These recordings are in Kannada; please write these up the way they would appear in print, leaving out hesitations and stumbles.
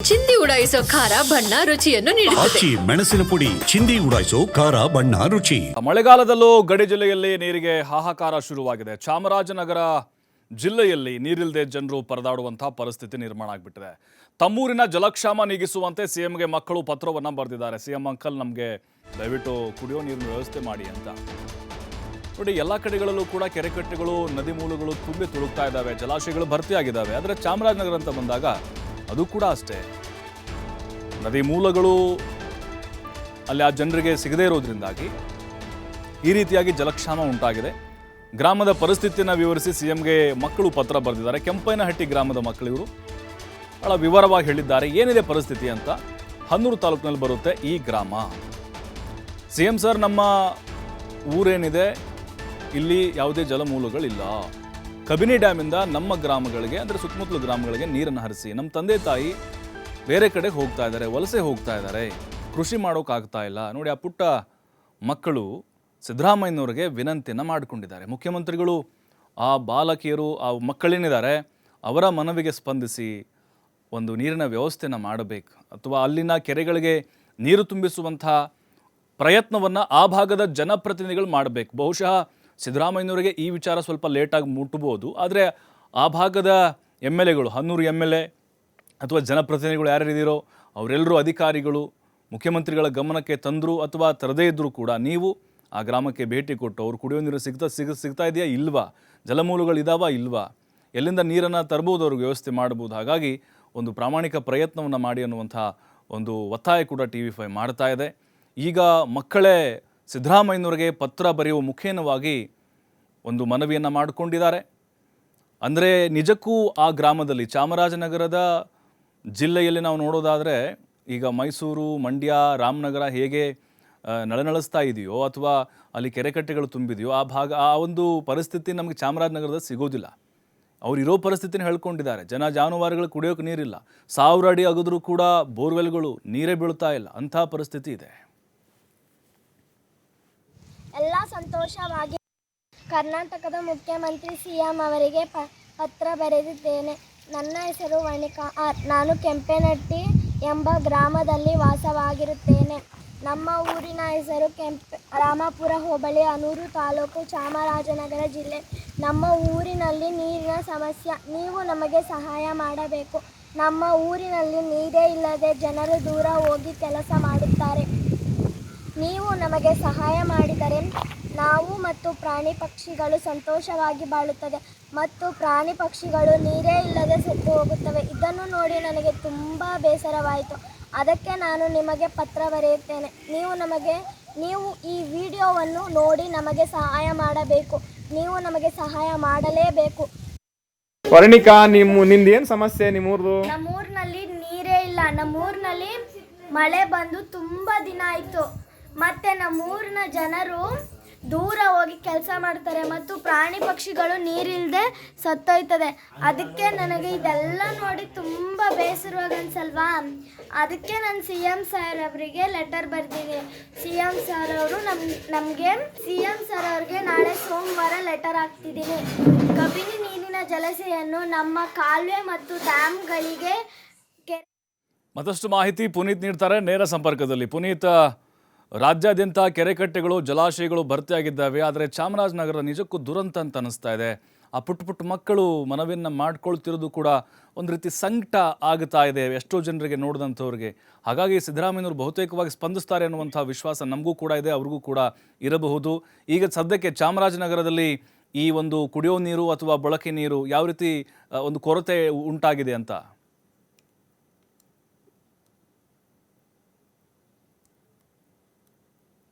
ಚಿಂದಿ ಉಡಾಯಿಸೋ ಖಾರ ಬಣ್ಣ ರುಚಿಯನ್ನು ನೀಡುತ್ತದೆ. ಆಚಿ ಮೆಣಸಿನ ಪುಡಿ ಚಿಂದಿ ಉಡಾಯಿಸೋ ಖಾರ ಬಣ್ಣ ರುಚಿ. ಮಳೆಗಾಲದಲ್ಲೂ ಗಡಿ ಜಿಲ್ಲೆಯಲ್ಲಿ ನೀರಿಗೆ ಹಾಹಾಕಾರ ಶುರುವಾಗಿದೆ. ಚಾಮರಾಜನಗರ ಜಿಲ್ಲೆಯಲ್ಲಿ ನೀರಿಲ್ಲದೆ ಜನರು ಪರದಾಡುವಂತಹ ಪರಿಸ್ಥಿತಿ ನಿರ್ಮಾಣ ಆಗಿಬಿಟ್ಟಿದೆ. ತಮ್ಮೂರಿನ ಜಲಕ್ಷಾಮ ನೀಗಿಸುವಂತೆ ಸಿಎಂಗೆ ಮಕ್ಕಳು ಪತ್ರವನ್ನು ಬರೆದಿದ್ದಾರೆ. ಸಿಎಂ ಅಂಕಲ್, ನಮಗೆ ದಯವಿಟ್ಟು ಕುಡಿಯೋ ನೀರಿನ ವ್ಯವಸ್ಥೆ ಮಾಡಿ ಅಂತ. ನೋಡಿ, ಎಲ್ಲ ಕಡೆಗಳಲ್ಲೂ ಕೂಡ ಕೆರೆಕಟ್ಟೆಗಳು, ನದಿ ಮೂಲಗಳು ತುಂಬಿ ತುಳುಕ್ತಾ ಇದ್ದಾವೆ, ಜಲಾಶಯಗಳು ಭರ್ತಿಯಾಗಿದ್ದಾವೆ. ಆದರೆ ಚಾಮರಾಜನಗರ ಅಂತ ಬಂದಾಗ ಅದು ಕೂಡ ಅಷ್ಟೇ. ನದಿ ಮೂಲಗಳು ಅಲ್ಲಿ ಆ ಜನರಿಗೆ ಸಿಗದೇ ಇರೋದ್ರಿಂದಾಗಿ ಈ ರೀತಿಯಾಗಿ ಜಲಕ್ಷಾಮ ಉಂಟಾಗಿದೆ. ಗ್ರಾಮದ ಪರಿಸ್ಥಿತಿಯನ್ನು ವಿವರಿಸಿ ಸಿಎಂಗೆ ಮಕ್ಕಳು ಪತ್ರ ಬರೆದಿದ್ದಾರೆ. ಕೆಂಪೈನಹಟ್ಟಿ ಗ್ರಾಮದ ಮಕ್ಕಳು ಇವರು ಬಹಳ ವಿವರವಾಗಿ ಹೇಳಿದ್ದಾರೆ ಏನಿದೆ ಪರಿಸ್ಥಿತಿ ಅಂತ. ಹನ್ನೂರು ತಾಲೂಕಿನಲ್ಲಿ ಬರುತ್ತೆ ಈ ಗ್ರಾಮ. ಸಿಎಂ ಸರ್, ನಮ್ಮ ಊರೇನಿದೆ ಇಲ್ಲಿ ಯಾವುದೇ ಜಲಮೂಲಗಳಿಲ್ಲ. ಕಬಿನಿ ಡ್ಯಾಮಿಂದ ನಮ್ಮ ಗ್ರಾಮಗಳಿಗೆ, ಅಂದರೆ ಸುತ್ತಮುತ್ತಲ ಗ್ರಾಮಗಳಿಗೆ ನೀರನ್ನು ಹರಿಸಿ. ನಮ್ಮ ತಂದೆ ತಾಯಿ ಬೇರೆ ಕಡೆಗೆ ಹೋಗ್ತಾ ಇದ್ದಾರೆ, ವಲಸೆ ಹೋಗ್ತಾ ಇದ್ದಾರೆ, ಕೃಷಿ ಮಾಡೋಕ್ಕಾಗ್ತಾ ಇಲ್ಲ. ನೋಡಿ, ಆ ಪುಟ್ಟ ಮಕ್ಕಳು ಸಿದ್ದರಾಮಯ್ಯನವರಿಗೆ ವಿನಂತಿಯನ್ನು ಮಾಡಿಕೊಂಡಿದ್ದಾರೆ. ಮುಖ್ಯಮಂತ್ರಿಗಳು ಆ ಬಾಲಕಿಯರು, ಆ ಮಕ್ಕಳೇನಿದ್ದಾರೆ ಅವರ ಮನವಿಗೆ ಸ್ಪಂದಿಸಿ ಒಂದು ನೀರಿನ ವ್ಯವಸ್ಥೆಯನ್ನು ಮಾಡಬೇಕು, ಅಥವಾ ಅಲ್ಲಿನ ಕೆರೆಗಳಿಗೆ ನೀರು ತುಂಬಿಸುವಂಥ ಪ್ರಯತ್ನವನ್ನು ಆ ಭಾಗದ ಜನಪ್ರತಿನಿಧಿಗಳು ಮಾಡಬೇಕು. ಬಹುಶಃ ಸಿದ್ದರಾಮಯ್ಯನವರಿಗೆ ಈ ವಿಚಾರ ಸ್ವಲ್ಪ ಲೇಟಾಗಿ ಮುಟ್ಟಬಹುದು. ಆದರೆ ಆ ಭಾಗದ MLAಗಳು, ಹನ್ನೂರು MLA ಅಥವಾ ಜನಪ್ರತಿನಿಧಿಗಳು ಯಾರ್ಯಾರಿದ್ದೀರೋ ಅವರೆಲ್ಲರೂ, ಅಧಿಕಾರಿಗಳು ಮುಖ್ಯಮಂತ್ರಿಗಳ ಗಮನಕ್ಕೆ ತಂದರು ಅಥವಾ ತರದೇ ಇದ್ದರೂ ಕೂಡ ನೀವು ಆ ಗ್ರಾಮಕ್ಕೆ ಭೇಟಿ ಕೊಟ್ಟು ಅವ್ರು ಕುಡಿಯೋ ನೀರು ಸಿಗ್ತಾ ಇದೆಯಾ ಇಲ್ವಾ, ಜಲಮೂಲಗಳಿದಾವ ಇಲ್ವಾ, ಎಲ್ಲಿಂದ ನೀರನ್ನು ತರ್ಬೋದು, ಅವ್ರಿಗೆ ವ್ಯವಸ್ಥೆ ಮಾಡ್ಬೋದು. ಹಾಗಾಗಿ ಒಂದು ಪ್ರಾಮಾಣಿಕ ಪ್ರಯತ್ನವನ್ನು ಮಾಡಿ ಅನ್ನುವಂಥ ಒಂದು ಒತ್ತಾಯ ಕೂಡ TV5 ಮಾಡ್ತಾ ಇದೆ. ಈಗ ಮಕ್ಕಳೇ ಸಿದ್ದರಾಮಯ್ಯನವರಿಗೆ ಪತ್ರ ಬರೆಯುವ ಮುಖೇನವಾಗಿ ಒಂದು ಮನವಿಯನ್ನು ಮಾಡಿಕೊಂಡಿದ್ದಾರೆ. ಅಂದರೆ ನಿಜಕ್ಕೂ ಆ ಗ್ರಾಮದಲ್ಲಿ, ಚಾಮರಾಜನಗರದ ಜಿಲ್ಲೆಯಲ್ಲಿ ನಾವು ನೋಡೋದಾದರೆ, ಈಗ ಮೈಸೂರು, ಮಂಡ್ಯ, ರಾಮನಗರ ಹೇಗೆ ನಳನಳಿಸ್ತಾ ಇದೆಯೋ ಅಥವಾ ಅಲ್ಲಿ ಕೆರೆಕಟ್ಟೆಗಳು ತುಂಬಿದೆಯೋ ಆ ಭಾಗ, ಆ ಒಂದು ಪರಿಸ್ಥಿತಿ ನಮಗೆ ಚಾಮರಾಜನಗರದ ಸಿಗೋದಿಲ್ಲ. ಅವ್ರು ಇರೋ ಪರಿಸ್ಥಿತಿನ ಹೇಳ್ಕೊಂಡಿದ್ದಾರೆ. ಜಾನುವಾರುಗಳು ಕುಡಿಯೋಕೆ ನೀರಿಲ್ಲ, 1000 ಅಡಿ ಅಗದ್ರೂ ಕೂಡ ಬೋರ್ವೆಲ್ಗಳು ನೀರೇ ಬೀಳ್ತಾ ಇಲ್ಲ, ಅಂಥ ಪರಿಸ್ಥಿತಿ ಇದೆ. ಎಲ್ಲ ಸಂತೋಷವಾಗಿ ಕರ್ನಾಟಕದ ಮುಖ್ಯಮಂತ್ರಿ CM ಅವರಿಗೆ ಪತ್ರ ಬರೆದಿದ್ದೇನೆ. ನನ್ನ ಹೆಸರು ವನಿಕಾ ಆರ್. ನಾನು ಕೆಂಪೇನಹಟ್ಟಿ ಎಂಬ ಗ್ರಾಮದಲ್ಲಿ ವಾಸವಾಗಿರುತ್ತೇನೆ. ನಮ್ಮ ಊರಿನ ಹೆಸರು ರಾಮಾಪುರ ಹೋಬಳಿ, ಹನೂರು ತಾಲೂಕು, ಚಾಮರಾಜನಗರ ಜಿಲ್ಲೆ. ನಮ್ಮ ಊರಿನಲ್ಲಿ ನೀರಿನ ಸಮಸ್ಯೆ, ನೀವು ನಮಗೆ ಸಹಾಯ ಮಾಡಬೇಕು. ನಮ್ಮ ಊರಿನಲ್ಲಿ ನೀರೇ ಇಲ್ಲದೆ ಜನರು ದೂರ ಹೋಗಿ ಕೆಲಸ ಮಾಡುತ್ತಾರೆ. ನೀವು ನಮಗೆ ಸಹಾಯ ಮಾಡಿದರೆ ನಾವು ಮತ್ತು ಪ್ರಾಣಿ ಪಕ್ಷಿಗಳು ಸಂತೋಷವಾಗಿ ಬಾಳುತ್ತದೆ, ಮತ್ತು ಪ್ರಾಣಿ ಪಕ್ಷಿಗಳು ನೀರೇ ಇಲ್ಲದೆ ಸತ್ತು ಹೋಗುತ್ತವೆ. ಇದನ್ನು ನೋಡಿ ನನಗೆ ತುಂಬ ಬೇಸರವಾಯಿತು. ಅದಕ್ಕೆ ನಾನು ನಿಮಗೆ ಪತ್ರ ಬರೆಯುತ್ತೇನೆ. ನೀವು ಈ ವಿಡಿಯೋವನ್ನು ನೋಡಿ ನಮಗೆ ಸಹಾಯ ಮಾಡಬೇಕು. ನೀವು ನಮಗೆ ಸಹಾಯ ಮಾಡಲೇಬೇಕು. ವರ್ಣಿಕಾ, ನಿಂದೇನು ಸಮಸ್ಯೆ? ನಮ್ಮೂರಿನಲ್ಲಿ ನೀರೇ ಇಲ್ಲ. ನಮ್ಮೂರಿನಲ್ಲಿ ಮಳೆ ಬಂದು ತುಂಬ ದಿನ ಆಯಿತು. ಮತ್ತು ನಮ್ಮೂರಿನ ಜನರು ದೂರ ಹೋಗಿ ಕೆಲಸ ಮಾಡ್ತಾರೆ, ಮತ್ತು ಪ್ರಾಣಿ ಪಕ್ಷಿಗಳು ನೀರಿಲ್ಲದೆ ಸತ್ತೋಯ್ತದೆ. ಅದಕ್ಕೆ ನನಗೆ ಇದೆಲ್ಲ ನೋಡಿ ತುಂಬ ಬೇಸರವಾಗಿ ಅನ್ಸಲ್ವಾ? ಅದಕ್ಕೆ ನಾನು CM ಸರ್ ಅವರಿಗೆ ಲೆಟರ್ ಬರೆದಿದ್ದೀನಿ. CM ಸರ್ ಅವರು CM ಸರ್ ಅವ್ರಿಗೆ ನಾಳೆ ಸೋಮವಾರ ಲೆಟರ್ ಹಾಕ್ತಿದ್ದೀನಿ. ಕಬಿನಿ ನೀರಿನ ಜಲಾಶಯನ್ನು ನಮ್ಮ ಕಾಲುವೆ ಮತ್ತು ಡ್ಯಾಮ್ಗಳಿಗೆ ಮತ್ತಷ್ಟು ಮಾಹಿತಿ ಪುನೀತ್ ನೀಡ್ತಾರೆ ನೇರ ಸಂಪರ್ಕದಲ್ಲಿ. ಪುನೀತ್, ರಾಜ್ಯಾದ್ಯಂತ ಕೆರೆಕಟ್ಟೆಗಳು, ಜಲಾಶಯಗಳು ಭರ್ತಿಯಾಗಿದ್ದಾವೆ. ಆದರೆ ಚಾಮರಾಜನಗರ ನಿಜಕ್ಕೂ ದುರಂತ ಅಂತ ಅನಿಸ್ತಾ ಇದೆ. ಆ ಪುಟ್ಟ ಮಕ್ಕಳು ಮನವಿಯನ್ನು ಮಾಡ್ಕೊಳ್ತಿರೋದು ಕೂಡ ಒಂದು ರೀತಿ ಸಂಕಟ ಆಗ್ತಾ ಇದೆ ಎಷ್ಟೋ ಜನರಿಗೆ, ನೋಡಿದಂಥವ್ರಿಗೆ. ಹಾಗಾಗಿ ಸಿದ್ದರಾಮಯ್ಯನವರು ಬಹುತೇಕವಾಗಿ ಸ್ಪಂದಿಸ್ತಾರೆ ಅನ್ನುವಂಥ ವಿಶ್ವಾಸ ನಮಗೂ ಕೂಡ ಇದೆ, ಅವ್ರಿಗೂ ಕೂಡ ಇರಬಹುದು. ಈಗ ಸದ್ಯಕ್ಕೆ ಚಾಮರಾಜನಗರದಲ್ಲಿ ಈ ಒಂದು ಕುಡಿಯೋ ನೀರು ಅಥವಾ ಬಳಕೆ ನೀರು ಯಾವ ರೀತಿ ಒಂದು ಕೊರತೆ ಉಂಟಾಗಿದೆ ಅಂತ?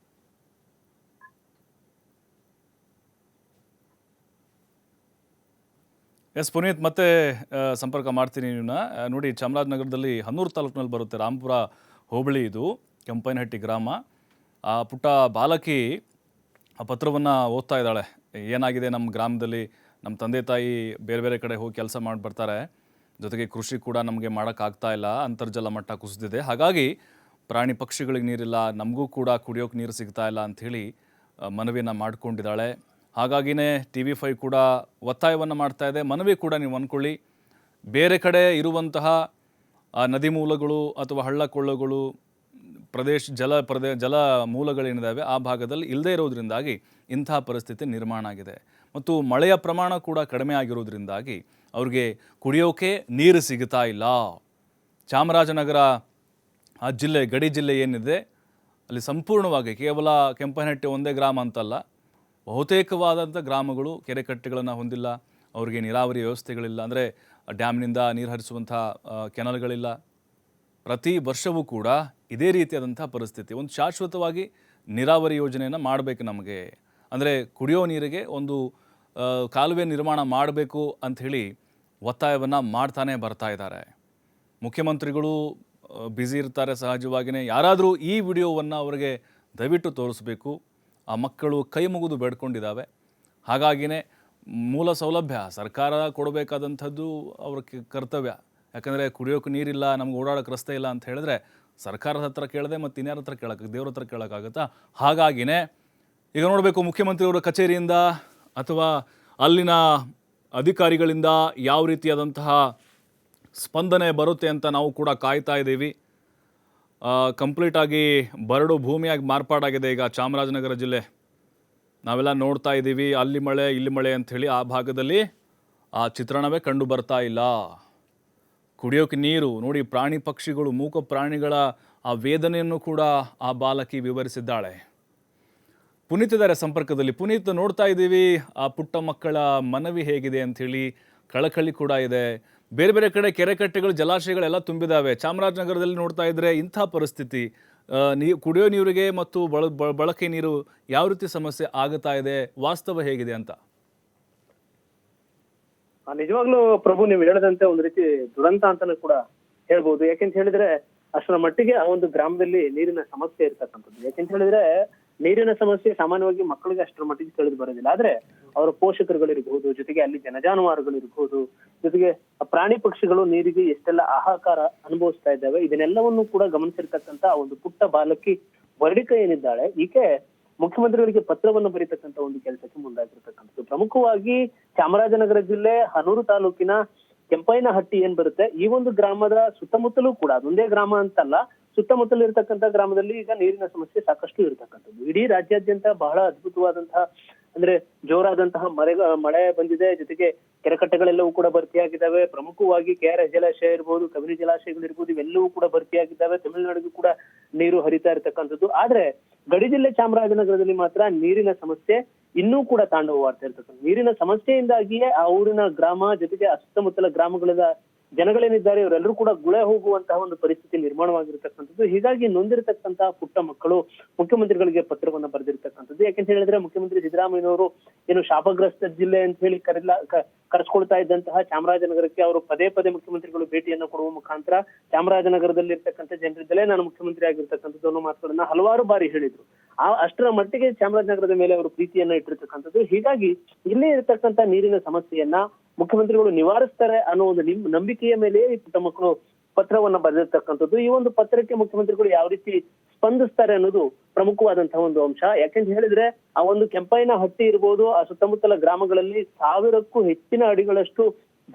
ಎಸ್ ಪುನೀತ್, ಮತ್ತೆ ಸಂಪರ್ಕ ಮಾಡ್ತೀನಿ ನಿಮ್ಮನ್ನ. ನೋಡಿ, ಚಾಮರಾಜನಗರದಲ್ಲಿ ಹನ್ನೂರು ತಾಲೂಕಿನಲ್ಲಿ ಬರುತ್ತೆ, ರಾಮಪುರ ಹೋಬಳಿ, ಇದು ಕೆಂಪೈನಹಟ್ಟಿ ಗ್ರಾಮ. ಆ ಪುಟ್ಟ ಬಾಲಕಿ ಆ ಪತ್ರವನ್ನು ಓದ್ತಾ ಇದ್ದಾಳೆ. ಏನಾಗಿದೆ ನಮ್ಮ ಗ್ರಾಮದಲ್ಲಿ, ನಮ್ಮ ತಂದೆ ತಾಯಿ ಬೇರೆ ಬೇರೆ ಕಡೆ ಹೋಗಿ ಕೆಲಸ ಮಾಡಿ ಬರ್ತಾರೆ, ಜೊತೆಗೆ ಕೃಷಿ ಕೂಡ ನಮಗೆ ಮಾಡೋಕ್ಕಾಗ್ತಾ ಇಲ್ಲ, ಅಂತರ್ಜಲ ಮಟ್ಟ ಕುಸಿದಿದೆ, ಹಾಗಾಗಿ ಪ್ರಾಣಿ ಪಕ್ಷಿಗಳಿಗೆ ನೀರಿಲ್ಲ, ನಮಗೂ ಕೂಡ ಕುಡಿಯೋಕೆ ನೀರು ಸಿಗ್ತಾ ಇಲ್ಲ ಅಂಥೇಳಿ ಮನವಿಯನ್ನು ಮಾಡಿಕೊಂಡಿದ್ದಾಳೆ. ಹಾಗಾಗಿನೇ TV5 ಕೂಡ ಒತ್ತಾಯವನ್ನು ಮಾಡ್ತಾ ಇದೆ. ಮನವಿ ಕೂಡ ನೀವು ಅಂದ್ಕೊಳ್ಳಿ, ಬೇರೆ ಕಡೆ ಇರುವಂತಹ ಆ ನದಿ ಮೂಲಗಳು ಅಥವಾ ಹಳ್ಳ ಕೊಳ್ಳಗಳು ಜಲ ಮೂಲಗಳೇನಿದ್ದಾವೆ ಆ ಭಾಗದಲ್ಲಿ ಇಲ್ಲದೇ ಇರೋದ್ರಿಂದಾಗಿ ಇಂಥ ಪರಿಸ್ಥಿತಿ ನಿರ್ಮಾಣ ಆಗಿದೆ. ಮತ್ತು ಮಳೆಯ ಪ್ರಮಾಣ ಕೂಡ ಕಡಿಮೆ ಆಗಿರೋದ್ರಿಂದಾಗಿ ಅವ್ರಿಗೆ ಕುಡಿಯೋಕೆ ನೀರು ಸಿಗ್ತಾ ಇಲ್ಲ. ಚಾಮರಾಜನಗರ ಆ ಜಿಲ್ಲೆ, ಗಡಿ ಜಿಲ್ಲೆ ಏನಿದೆ ಅಲ್ಲಿ ಸಂಪೂರ್ಣವಾಗಿ ಕೇವಲ ಕೆಂಪನಹಟ್ಟಿ ಒಂದೇ ಗ್ರಾಮ ಅಂತಲ್ಲ, ಬಹುತೇಕವಾದಂಥ ಗ್ರಾಮಗಳು ಕೆರೆಕಟ್ಟೆಗಳನ್ನು ಹೊಂದಿಲ್ಲ. ಅವರಿಗೆ ನೀರಾವರಿ ವ್ಯವಸ್ಥೆಗಳಿಲ್ಲ, ಅಂದರೆ ಡ್ಯಾಮ್ನಿಂದ ನೀರು ಹರಿಸುವಂಥ ಕೆನಲ್ಗಳಿಲ್ಲ. ಪ್ರತಿ ವರ್ಷವೂ ಕೂಡ ಇದೇ ರೀತಿಯಾದಂಥ ಪರಿಸ್ಥಿತಿ. ಒಂದು ಶಾಶ್ವತವಾಗಿ ನೀರಾವರಿ ಯೋಜನೆಯನ್ನು ಮಾಡಬೇಕು ನಮಗೆ, ಅಂದರೆ ಕುಡಿಯೋ ನೀರಿಗೆ ಒಂದು ಕಾಲುವೆ ನಿರ್ಮಾಣ ಮಾಡಬೇಕು ಅಂಥೇಳಿ ಒತ್ತಾಯವನ್ನು ಮಾಡ್ತಾನೆ ಬರ್ತಾ ಇದ್ದಾರೆ. ಮುಖ್ಯಮಂತ್ರಿಗಳು ಬ್ಯುಸಿ ಇರ್ತಾರೆ ಸಹಜವಾಗಿಯೇ. ಯಾರಾದರೂ ಈ ವಿಡಿಯೋವನ್ನು ಅವರಿಗೆ ದಯವಿಟ್ಟು ತೋರಿಸ್ಬೇಕು. ಆ ಮಕ್ಕಳು ಕೈ ಮುಗಿದು ಬೇಡ್ಕೊಂಡಿದ್ದಾವೆ. ಹಾಗಾಗಿಯೇ ಮೂಲ ಸೌಲಭ್ಯ ಸರ್ಕಾರ ಕೊಡಬೇಕಾದಂಥದ್ದು ಅವ್ರ ಕರ್ತವ್ಯ. ಯಾಕಂದರೆ ಕುಡಿಯೋಕೆ ನೀರಿಲ್ಲ, ನಮ್ಗೆ ಓಡಾಡೋಕ್ಕೆ ರಸ್ತೆ ಇಲ್ಲ ಅಂತ ಹೇಳಿದ್ರೆ ಸರ್ಕಾರದ ಹತ್ರ ಕೇಳದೆ ಮತ್ತು ಇನ್ಯಾರ ಹತ್ರ ಕೇಳೋಕ್ಕೆ, ದೇವ್ರ ಹತ್ರ ಕೇಳೋಕ್ಕಾಗುತ್ತಾ? ಹಾಗಾಗಿಯೇ ಈಗ ನೋಡಬೇಕು ಮುಖ್ಯಮಂತ್ರಿಯವರ ಕಚೇರಿಯಿಂದ ಅಥವಾ ಅಲ್ಲಿನ ಅಧಿಕಾರಿಗಳಿಂದ ಯಾವ ರೀತಿಯಾದಂತಹ ಸ್ಪಂದನೆ ಬರುತ್ತೆ ಅಂತ ನಾವು ಕೂಡ ಕಾಯ್ತಾ ಇದ್ದೀವಿ. ಕಂಪ್ಲೀಟಾಗಿ ಬರಡು ಭೂಮಿಯಾಗಿ ಮಾರ್ಪಾಡಾಗಿದೆ ಈಗ ಚಾಮರಾಜನಗರ ಜಿಲ್ಲೆ. ನಾವೆಲ್ಲ ನೋಡ್ತಾ ಇದ್ದೀವಿ, ಅಲ್ಲಿ ಮಳೆ ಇಲ್ಲಿ ಮಳೆ ಅಂಥೇಳಿ ಆ ಭಾಗದಲ್ಲಿ ಆ ಚಿತ್ರಣವೇ ಕಂಡು ಬರ್ತಾ ಇಲ್ಲ. ಕುಡಿಯೋಕೆ ನೀರು ನೋಡಿ, ಪ್ರಾಣಿ ಪಕ್ಷಿಗಳು, ಮೂಕ ಪ್ರಾಣಿಗಳ ಆ ವೇದನೆಯನ್ನು ಕೂಡ ಆ ಬಾಲಕಿ ವಿವರಿಸಿದ್ದಾಳೆ. ಪುನೀತ್ ಇದ್ದಾರೆ ಸಂಪರ್ಕದಲ್ಲಿ. ಪುನೀತ್, ನೋಡ್ತಾ ಇದ್ದೀವಿ ಆ ಪುಟ್ಟ ಮಕ್ಕಳ ಮನವಿ ಹೇಗಿದೆ ಅಂಥೇಳಿ, ಕಳಕಳಿ ಕೂಡ ಇದೆ. ಬೇರೆ ಬೇರೆ ಕಡೆ ಕೆರೆಕಟ್ಟೆಗಳು, ಜಲಾಶಯಗಳೆಲ್ಲ ತುಂಬಿದ್ದಾವೆ. ಚಾಮರಾಜನಗರದಲ್ಲಿ ನೋಡ್ತಾ ಇದ್ದರೆ ಇಂಥ ಪರಿಸ್ಥಿತಿ, ಕುಡಿಯೋ ನೀರಿಗೆ ಮತ್ತು ಬಳಕೆ ನೀರು ಯಾವ ರೀತಿ ಸಮಸ್ಯೆ ಆಗುತ್ತಾ ಇದೆ, ವಾಸ್ತವ ಹೇಗಿದೆ ಅಂತ? ನಿಜವಾಗ್ಲೂ ಪ್ರಭು, ನೀವು ಹೇಳದಂತೆ ಒಂದು ರೀತಿ ದುರಂತ ಅಂತಾನು ಕೂಡ ಹೇಳ್ಬೋದು. ಯಾಕೆಂತ ಹೇಳಿದ್ರೆ ಅಷ್ಟರ ಮಟ್ಟಿಗೆ ಆ ಒಂದು ಗ್ರಾಮದಲ್ಲಿ ನೀರಿನ ಸಮಸ್ಯೆ ಇರ್ತಕ್ಕಂಥದ್ದು. ಯಾಕೆಂತ ಹೇಳಿದ್ರೆ ನೀರಿನ ಸಮಸ್ಯೆ ಸಾಮಾನ್ಯವಾಗಿ ಮಕ್ಕಳಿಗೆ ಅಷ್ಟರ ಮಟ್ಟಿಗೆ ತಿಳಿದು ಬರೋದಿಲ್ಲ. ಆದ್ರೆ ಅವರ ಪೋಷಕರುಗಳಿರ್ಬಹುದು, ಜೊತೆಗೆ ಅಲ್ಲಿ ಜನಜಾನುವಾರುಗಳಿರ್ಬಹುದು, ಜೊತೆಗೆ ಪ್ರಾಣಿ ಪಕ್ಷಿಗಳು ನೀರಿಗೆ ಎಷ್ಟೆಲ್ಲ ಹಾಹಾಕಾರ ಅನುಭವಿಸ್ತಾ ಇದ್ದಾವೆ, ಇದನ್ನೆಲ್ಲವನ್ನು ಕೂಡ ಗಮನಿಸಿರ್ತಕ್ಕಂಥ ಒಂದು ಪುಟ್ಟ ಬಾಲಕಿ ವರ್ಣಿಕಾ ಏನಿದ್ದಾಳೆ, ಈಕೆ ಮುಖ್ಯಮಂತ್ರಿಗಳಿಗೆ ಪತ್ರವನ್ನು ಬರೀತಕ್ಕಂಥ ಒಂದು ಕೆಲಸಕ್ಕೆ ಮುಂದಾಗಿರ್ತಕ್ಕಂಥದ್ದು. ಪ್ರಮುಖವಾಗಿ ಚಾಮರಾಜನಗರ ಜಿಲ್ಲೆ ಹನೂರು ತಾಲೂಕಿನ ಕೆಂಪಯ್ಯನಹಟ್ಟಿ ಏನ್ ಬರುತ್ತೆ, ಈ ಒಂದು ಗ್ರಾಮದ ಸುತ್ತಮುತ್ತಲೂ ಕೂಡ, ಅದೊಂದೇ ಗ್ರಾಮ ಅಂತಲ್ಲ, ಸುತ್ತಮುತ್ತಲು ಇರತಕ್ಕಂಥ ಗ್ರಾಮದಲ್ಲಿ ಈಗ ನೀರಿನ ಸಮಸ್ಯೆ ಸಾಕಷ್ಟು ಇರತಕ್ಕಂಥದ್ದು. ಇಡೀ ರಾಜ್ಯಾದ್ಯಂತ ಬಹಳ ಅದ್ಭುತವಾದಂತಹ, ಅಂದ್ರೆ ಜೋರಾದಂತಹ ಮಳೆ ಬಂದಿದೆ. ಜೊತೆಗೆ ಕೆರೆಕಟ್ಟೆಗಳೆಲ್ಲವೂ ಕೂಡ ಭರ್ತಿಯಾಗಿದ್ದಾವೆ. ಪ್ರಮುಖವಾಗಿ KRS ಜಲಾಶಯ ಇರ್ಬೋದು, ಕಬಿನಿ ಜಲಾಶಯಗಳಿರ್ಬೋದು, ಇವೆಲ್ಲವೂ ಕೂಡ ಭರ್ತಿಯಾಗಿದ್ದಾವೆ. ತಮಿಳುನಾಡಿಗೂ ಕೂಡ ನೀರು ಹರಿತಾ ಇರತಕ್ಕಂಥದ್ದು. ಆದ್ರೆ ಗಡಿ ಜಿಲ್ಲೆ ಚಾಮರಾಜನಗರದಲ್ಲಿ ಮಾತ್ರ ನೀರಿನ ಸಮಸ್ಯೆ ಇನ್ನೂ ಕೂಡ ತಾಂಡವವಾಡ್ತಾ ಇರ್ತಕ್ಕಂಥ. ನೀರಿನ ಸಮಸ್ಯೆಯಿಂದಾಗಿಯೇ ಆ ಊರಿನ ಗ್ರಾಮ, ಜೊತೆಗೆ ಸುತ್ತಮುತ್ತಲ ಗ್ರಾಮಗಳ ಜನಗಳೇನಿದ್ದಾರೆ ಇವರೆಲ್ಲರೂ ಕೂಡ ಗುಳೆ ಹೋಗುವಂತಹ ಒಂದು ಪರಿಸ್ಥಿತಿ ನಿರ್ಮಾಣವಾಗಿರ್ತಕ್ಕಂಥದ್ದು. ಹೀಗಾಗಿ ನೊಂದಿರತಕ್ಕಂತಹ ಪುಟ್ಟ ಮಕ್ಕಳು ಮುಖ್ಯಮಂತ್ರಿಗಳಿಗೆ ಪತ್ರವನ್ನ ಬರೆದಿರ್ತಕ್ಕಂಥದ್ದು. ಯಾಕೆಂತ ಹೇಳಿದ್ರೆ ಮುಖ್ಯಮಂತ್ರಿ ಸಿದ್ದರಾಮಯ್ಯನವರು ಏನು ಶಾಪಗ್ರಸ್ತ ಜಿಲ್ಲೆ ಅಂತ ಹೇಳಿ ಕರೆಸ್ಕೊಳ್ತಾ ಇದ್ದಂತಹ ಚಾಮರಾಜನಗರಕ್ಕೆ ಅವರು ಪದೇ ಪದೇ ಮುಖ್ಯಮಂತ್ರಿಗಳು ಭೇಟಿಯನ್ನ ಕೊಡುವ ಮುಖಾಂತರ ಚಾಮರಾಜನಗರದಲ್ಲಿ ಇರ್ತಕ್ಕಂಥ ಜನರಿದ್ದಲೇ ನಾನು ಮುಖ್ಯಮಂತ್ರಿ ಆಗಿರ್ತಕ್ಕಂಥದ್ದು ಅನ್ನೋ ಮಾತುಗಳನ್ನ ಹಲವಾರು ಬಾರಿ ಹೇಳಿದ್ರು. ಅಷ್ಟರ ಮಟ್ಟಿಗೆ ಚಾಮರಾಜನಗರದ ಮೇಲೆ ಅವರು ಪ್ರೀತಿಯನ್ನ ಇಟ್ಟಿರ್ತಕ್ಕಂಥದ್ದು. ಹೀಗಾಗಿ ಇಲ್ಲೇ ಇರತಕ್ಕಂಥ ನೀರಿನ ಸಮಸ್ಯೆಯನ್ನ ಮುಖ್ಯಮಂತ್ರಿಗಳು ನಿವಾರಿಸ್ತಾರೆ ಅನ್ನೋ ಒಂದು ನಂಬಿಕೆಯ ಮೇಲೆ ಈ ಪುಟ್ಟ ಮಕ್ಕಳು ಪತ್ರವನ್ನ ಬರೆದಿರ್ತಕ್ಕಂಥದ್ದು. ಈ ಒಂದು ಪತ್ರಕ್ಕೆ ಮುಖ್ಯಮಂತ್ರಿಗಳು ಯಾವ ರೀತಿ ಸ್ಪಂದಿಸ್ತಾರೆ ಅನ್ನೋದು ಪ್ರಮುಖವಾದಂತಹ ಒಂದು ಅಂಶ. ಯಾಕೆಂತ ಹೇಳಿದ್ರೆ ಆ ಒಂದು ಕೆಂಪಯ್ಯನಹಟ್ಟಿ ಇರ್ಬೋದು, ಆ ಸುತ್ತಮುತ್ತಲ ಗ್ರಾಮಗಳಲ್ಲಿ 1000ಕ್ಕೂ ಹೆಚ್ಚಿನ ಅಡಿಗಳಷ್ಟು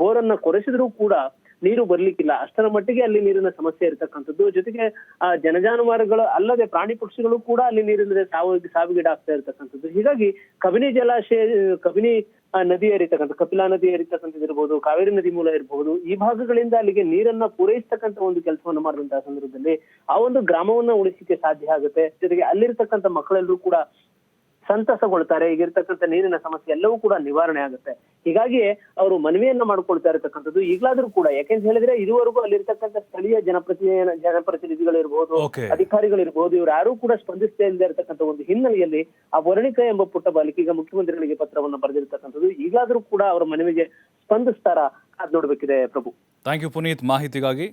ಬೋರನ್ನ ಕೊರೆಸಿದ್ರೂ ಕೂಡ ನೀರು ಬರ್ಲಿಕ್ಕಿಲ್ಲ. ಅಷ್ಟರ ಮಟ್ಟಿಗೆ ಅಲ್ಲಿ ನೀರಿನ ಸಮಸ್ಯೆ ಇರತಕ್ಕಂಥದ್ದು. ಜೊತೆಗೆ ಆ ಜನಜಾನುವಾರುಗಳು ಅಲ್ಲದೆ ಪ್ರಾಣಿ ಪಕ್ಷಿಗಳು ಕೂಡ ಅಲ್ಲಿ ನೀರಿಲ್ಲದೆ ಸಾವಿಗೀಡಾಗ್ತಾ ಇರ್ತಕ್ಕಂಥದ್ದು. ಹೀಗಾಗಿ ಕಬಿನಿ ನದಿ ಹರಿತಕ್ಕಂಥ, ಕಪಿಲಾ ನದಿ ಹರಿತಕ್ಕಂಥದ್ದು ಇರ್ಬೋದು, ಕಾವೇರಿ ನದಿ ಮೂಲ ಇರಬಹುದು, ಈ ಭಾಗಗಳಿಂದ ಅಲ್ಲಿಗೆ ನೀರನ್ನ ಪೂರೈಸತಕ್ಕಂಥ ಒಂದು ಕೆಲಸವನ್ನ ಮಾಡಿದಂತಹ ಸಂದರ್ಭದಲ್ಲಿ ಆ ಒಂದು ಗ್ರಾಮವನ್ನ ಉಳಿಸಲಿಕ್ಕೆ ಸಾಧ್ಯ ಆಗುತ್ತೆ. ಜೊತೆಗೆ ಅಲ್ಲಿರ್ತಕ್ಕಂಥ ಮಕ್ಕಳೆಲ್ಲರೂ ಕೂಡ ಸಂತಸಗೊಳ್ತಾರೆ. ಈಗಿರ್ತಕ್ಕಂಥ ನೀರಿನ ಸಮಸ್ಯೆ ಎಲ್ಲವೂ ಕೂಡ ನಿವಾರಣೆ ಆಗುತ್ತೆ. ಹೀಗಾಗಿ ಅವರು ಮನವಿಯನ್ನ ಮಾಡ್ಕೊಳ್ತಾ ಇರತಕ್ಕಂಥದ್ದು ಈಗಲಾದ್ರೂ ಕೂಡ. ಯಾಕೆಂತ ಹೇಳಿದ್ರೆ ಇದುವರೆಗೂ ಅಲ್ಲಿರ್ತಕ್ಕಂಥ ಸ್ಥಳೀಯ ಜನಪ್ರತಿನಿಧಿಗಳಿರ್ಬೋದು, ಅಧಿಕಾರಿಗಳಿರ್ಬೋದು, ಇವ್ರು ಯಾರು ಕೂಡ ಸ್ಪಂದಿಸ್ತಾ ಇಲ್ಲದೆ ಇರತಕ್ಕಂಥ ಒಂದು ಹಿನ್ನೆಲೆಯಲ್ಲಿ ಆ ವರ್ಣಿಕಾ ಎಂಬ ಪುಟ್ಟ ಬಾಲಕಿ ಈಗ ಮುಖ್ಯಮಂತ್ರಿಗಳಿಗೆ ಪತ್ರವನ್ನ ಬರೆದಿರ್ತಕ್ಕಂಥದ್ದು. ಈಗಲಾದ್ರೂ ಕೂಡ ಅವರ ಮನವಿಗೆ ಸ್ಪಂದಿಸ್ತಾರಾ ಅದ್ ನೋಡ್ಬೇಕಿದೆ ಪ್ರಭು. ಥ್ಯಾಂಕ್ ಯು ಪುನೀತ್ ಮಾಹಿತಿಗಾಗಿ.